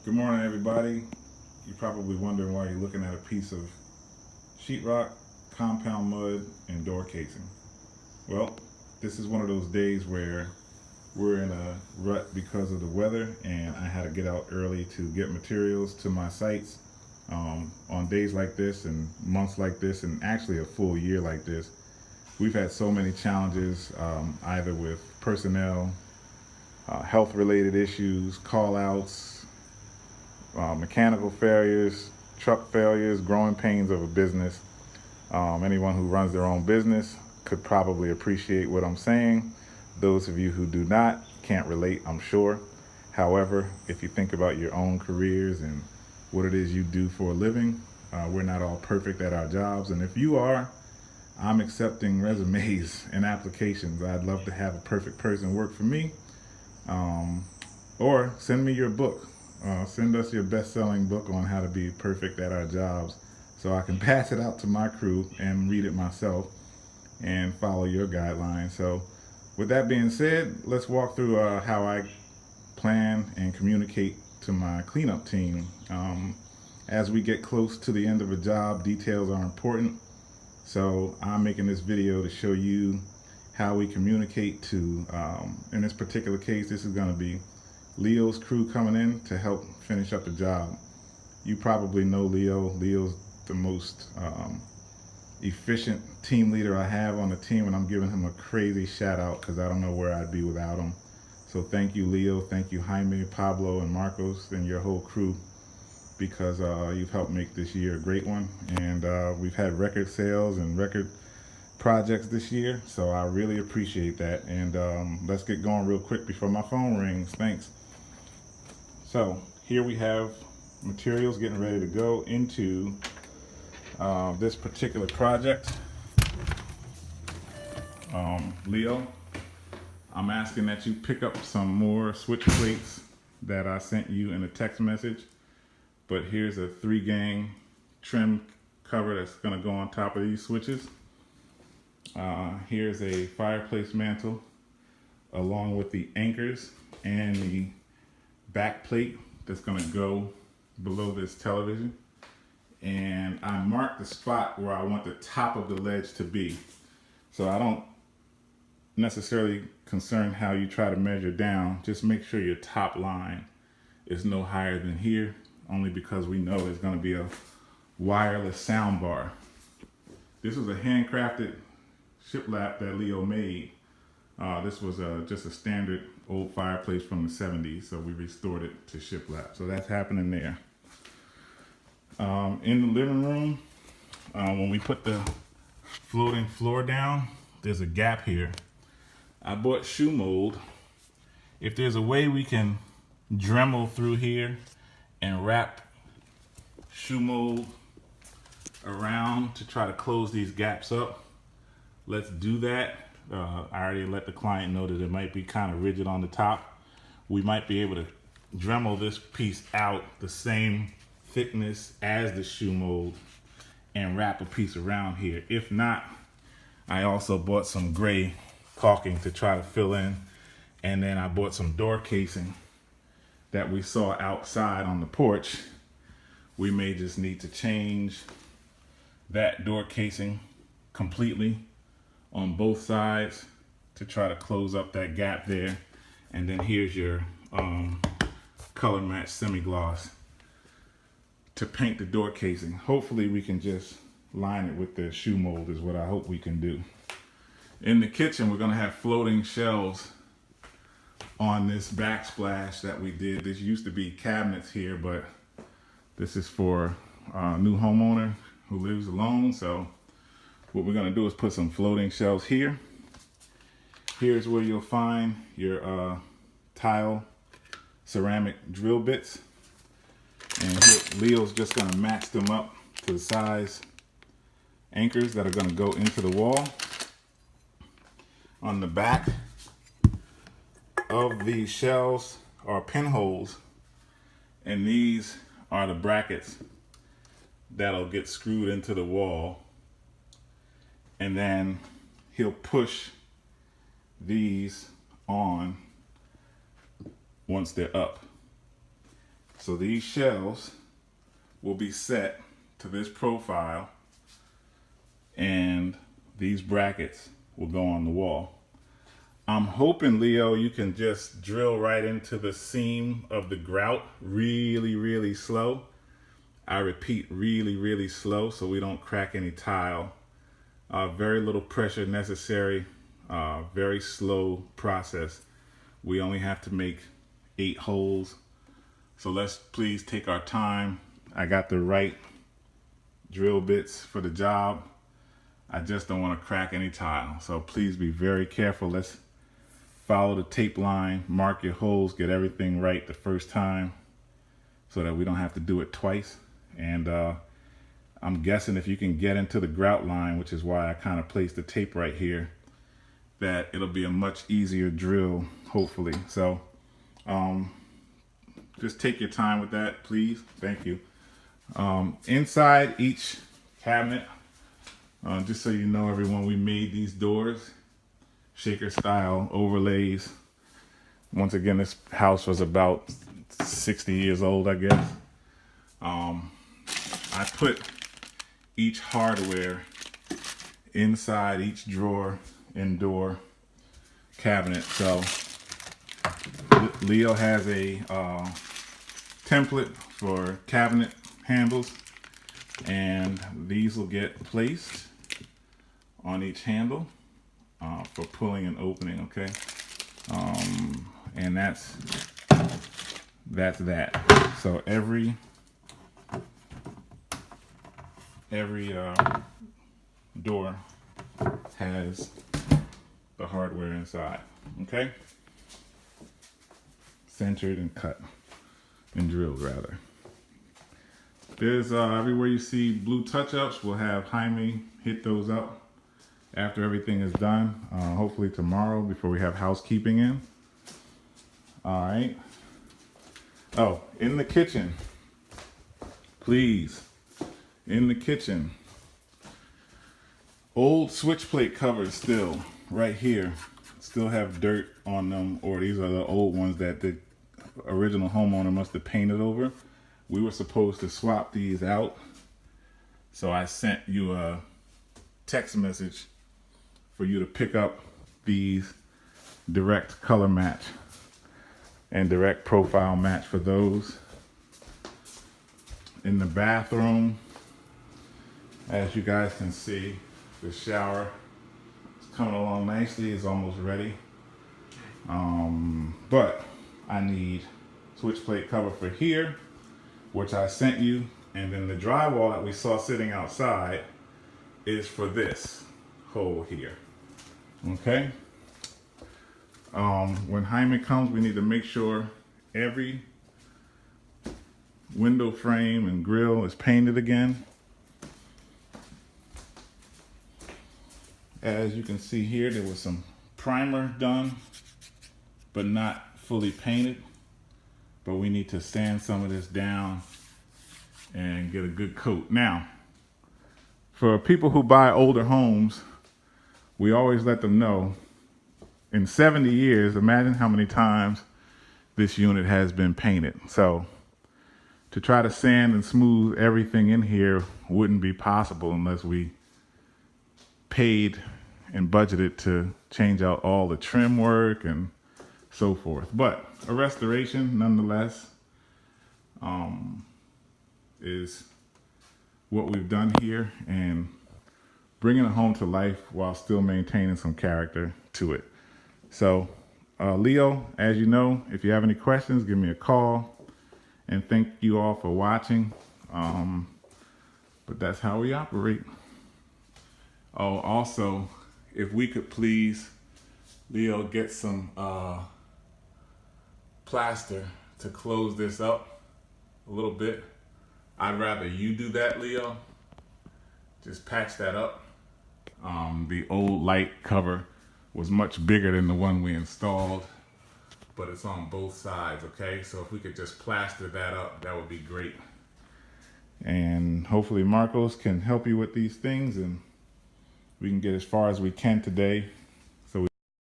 Good morning, everybody. You're probably wondering why you're looking at a piece of sheetrock, compound mud, and door casing. Well, this is one of those days where we're in a rut because of the weather, and I had to get out early to get materials to my sites. On days like this, and months like this, and actually a full year like this, we've had so many challenges, either with personnel, health-related issues, call-outs, mechanical failures, truck failures, growing pains of a business. Anyone who runs their own business could probably appreciate what I'm saying. Those of you who do not can't relate, I'm sure. However, if you think about your own careers and what it is you do for a living, we're not all perfect at our jobs. And if you are, I'm accepting resumes and applications. I'd love to have a perfect person work for me. Or send me your book. Send us your best-selling book on how to be perfect at our jobs so I can pass it out to my crew and read it myself and follow your guidelines. So with that being said, let's walk through how I plan and communicate to my cleanup team. As we get close to the end of a job, details are important. So I'm making this video to show you how we communicate to, in this particular case, this is going to be Leo's crew coming in to help finish up the job. You probably know Leo. Leo's the most efficient team leader I have on the team, and I'm giving him a crazy shout out because I don't know where I'd be without him. So thank you, Leo. Thank you, Jaime, Pablo, and Marcos, and your whole crew, because you've helped make this year a great one. And we've had record sales and record projects this year, so I really appreciate that. And let's get going real quick before my phone rings. Thanks. So here we have materials getting ready to go into this particular project. Leo, I'm asking that you pick up some more switch plates that I sent you in a text message, but here's a 3-gang trim cover that's going to go on top of these switches. Here's a fireplace mantle along with the anchors and the back plate that's going to go below this television. And I marked the spot where I want the top of the ledge to be. So I don't necessarily concern how you try to measure down. Just make sure your top line is no higher than here, only because we know there's going to be a wireless sound bar. This was a handcrafted shiplap that Leo made. This was just a standard old fireplace from the 70s, so we restored it to shiplap. So that's happening there. In the living room, when we put the floating floor down, there's a gap here. I bought shoe mold. If there's a way we can Dremel through here and wrap shoe mold around to try to close these gaps up, let's do that. I already let the client know that it might be kind of rigid on the top. We might be able to Dremel this piece out the same thickness as the shoe mold and wrap a piece around here. If not, I also bought some gray caulking to try to fill in, and then I bought some door casing that we saw outside on the porch. We may just need to change that door casing completely on both sides to try to close up that gap there. And then here's your color match semi-gloss to paint the door casing. Hopefully we can just line it with the shoe mold is what I hope we can do. In the kitchen, we're gonna have floating shelves on this backsplash that we did. This used to be cabinets here, but this is for a new homeowner who lives alone. So what we're gonna do is put some floating shelves here. Here's where you'll find your tile ceramic drill bits. And here, Leo's just gonna match them up to the size anchors that are gonna go into the wall. On the back of these shelves are pinholes, and these are the brackets that'll get screwed into the wall. And then he'll push these on once they're up. So these shelves will be set to this profile, and these brackets will go on the wall. I'm hoping, Leo, you can just drill right into the seam of the grout really, really slow. I repeat, really, really slow, so we don't crack any tile. Very little pressure necessary, very slow process. We only have to make 8 holes. So let's please take our time. I got the right drill bits for the job. I just don't want to crack any tile. So please be very careful. Let's follow the tape line, mark your holes, get everything right the first time so that we don't have to do it twice. And I'm guessing if you can get into the grout line, which is why I kind of placed the tape right here, that it'll be a much easier drill, hopefully. So just take your time with that, please. Thank you. Inside each cabinet, just so you know, everyone, we made these doors, shaker style overlays. Once again, this house was about 60 years old, I guess. I put each hardware inside each drawer and door cabinet. So Leo has a template for cabinet handles, and these will get placed on each handle for pulling and opening, okay? And that's that. So every door has the hardware inside, okay? Centered and cut and drilled, rather. There's everywhere you see blue touch-ups, we'll have Jaime hit those up after everything is done, hopefully tomorrow before we have housekeeping in. All right. Oh, in the kitchen, please, in the kitchen, old switch plate covers still right here, still have dirt on them, or these are the old ones that the original homeowner must have painted over. We were supposed to swap these out, so I sent you a text message for you to pick up these direct color match and direct profile match for those. In the bathroom, as you guys can see, the shower is coming along nicely, it's almost ready. But I need switch plate cover for here, which I sent you, and then the drywall that we saw sitting outside is for this hole here, okay? When Jaime comes, we need to make sure every window frame and grill is painted again. As you can see here, there was some primer done, but not fully painted. But we need to sand some of this down and get a good coat. Now, for people who buy older homes, we always let them know, in 70 years, imagine how many times this unit has been painted. So to try to sand and smooth everything in here wouldn't be possible unless we paid and budgeted to change out all the trim work and so forth. But a restoration, nonetheless, is what we've done here, and bringing a home to life while still maintaining some character to it. So, Leo, as you know, if you have any questions, give me a call, and thank you all for watching. But that's how we operate. Oh, also, if we could please, Leo, get some plaster to close this up a little bit. I'd rather you do that, Leo. Just patch that up. The old light cover was much bigger than the one we installed, but it's on both sides, okay? So if we could just plaster that up, that would be great. And hopefully Marcos can help you with these things, and we can get as far as we can today